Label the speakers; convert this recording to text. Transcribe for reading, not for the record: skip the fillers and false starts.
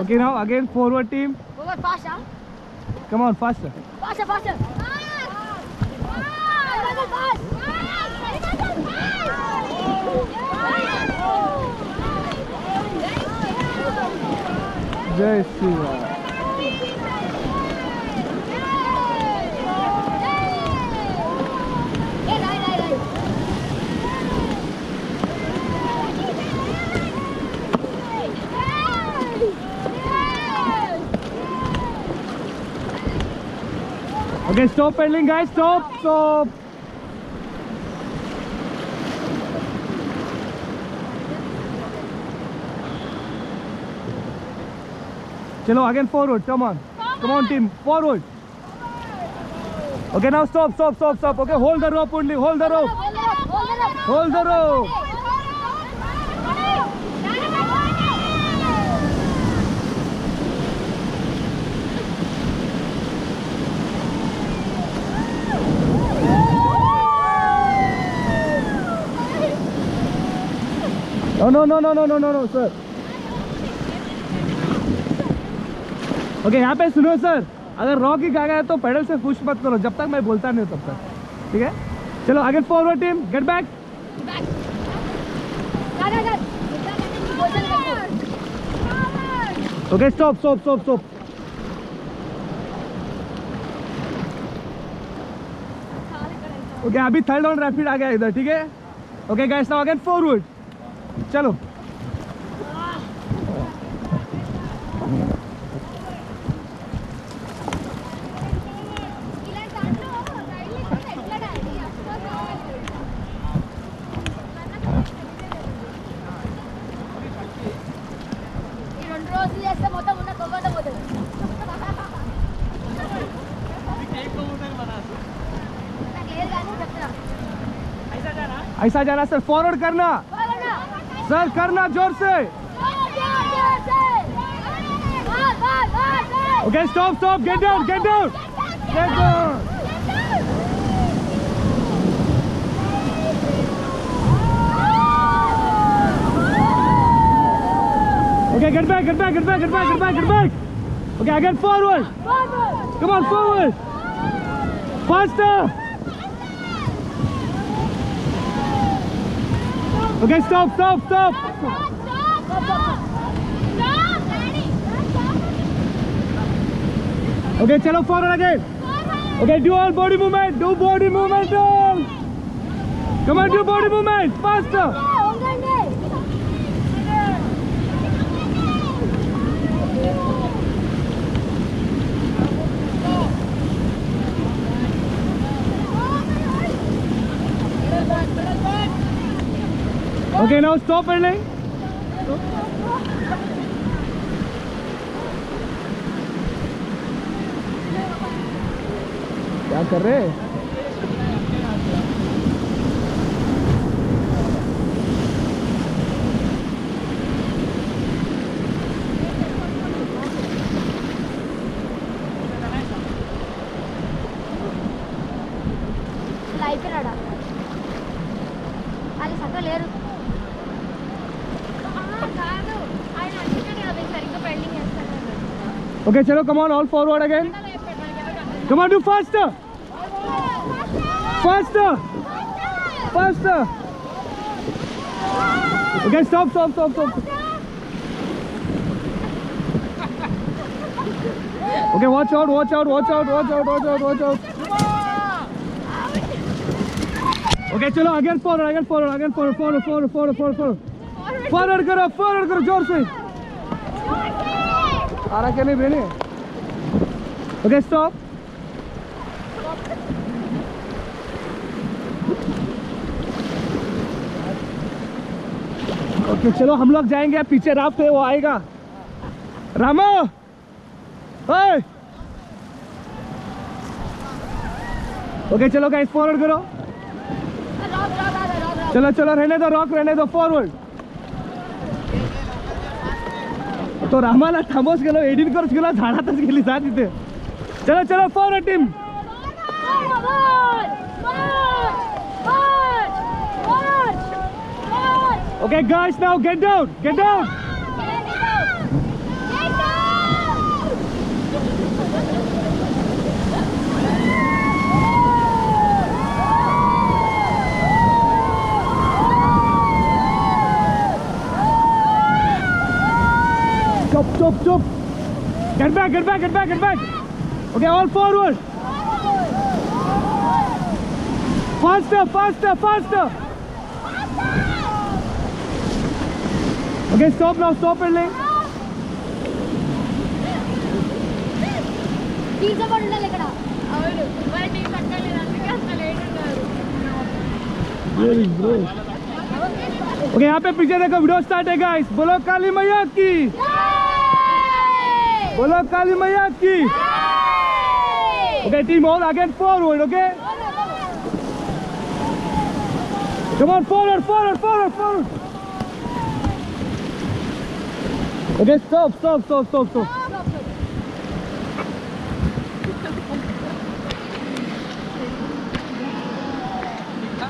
Speaker 1: Okay, now again forward team.
Speaker 2: Forward, faster.
Speaker 1: Come on, faster.
Speaker 2: Faster, faster.
Speaker 1: Jai Shri Ram. Okay, stop pedaling, guys. Stop, stop. Chalo, again forward. Come on. Come on, team. Forward. Okay, now stop, stop, stop, stop. Okay, hold the rope only. Hold the rope. Hold the rope. No, no, no, no, no, no, no, sir. Okay यहाँ पे सुनो sir, अगर rock ही खा गया तो pedal से push मत करो जब तक मैं बोलता नहीं तब तक, ठीक है? चलो आगे forward team, get back. Okay stop stop stop stop. Okay अभी थर्ड ऑन रैपिड आ गया इधर, ठीक है? Okay guys now again forward. चलो ऐसा जाना सर, फॉरवर्ड करना सर, करना जोर से. Okay stop stop, get down, get down, get down. Okay get back, get back, get back, get back, get back, get back. Okay again forward. Come on forward, faster. Okay, stop, stop, stop. Okay, chalo forward again. Okay, do all body movement, do body movement. Come on, do body movement, faster. Okay, now stop pedaling. क्या कर रहे हैं?
Speaker 2: Life पे रड़ा खाली सकल लेर
Speaker 1: Okay, chalo, come on, all forward again. Come on, do faster. Faster. Faster. Okay, stop, stop, stop, stop. Okay, watch out, watch out, watch out, watch out, watch out, watch out. Okay, chalo, again forward, again forward, again forward, forward, forward, forward, forward, forward. Forward karo, जोर से. आ रहा क्या नहीं बहने? Okay stop. Okay चलो हम लोग जाएंगे, पीछे राफ्ट है वो आएगा. रामो, ओए. ओके चलो गाइस फॉरवर्ड करो. चलो चलो रहने दो, रॉक रहने दो, फॉरवर्ड. तो रामाला थांबवच गेलो, एडिट करूच गेलो, झाडातच गेली जा तिथे. चलो चलो forward team. Okay guys, now get down, get down. Chop. Get back. Okay, all forward. Faster. Okay, stop now, stop pedaling. Okay, यहाँ पे पीछे देखो, वीडियो स्टार्ट है गाइस. बोलो काली मैया की. बोलो काली मैया की. Okay, team all again forward, okay? Come on, forward. Okay, stop.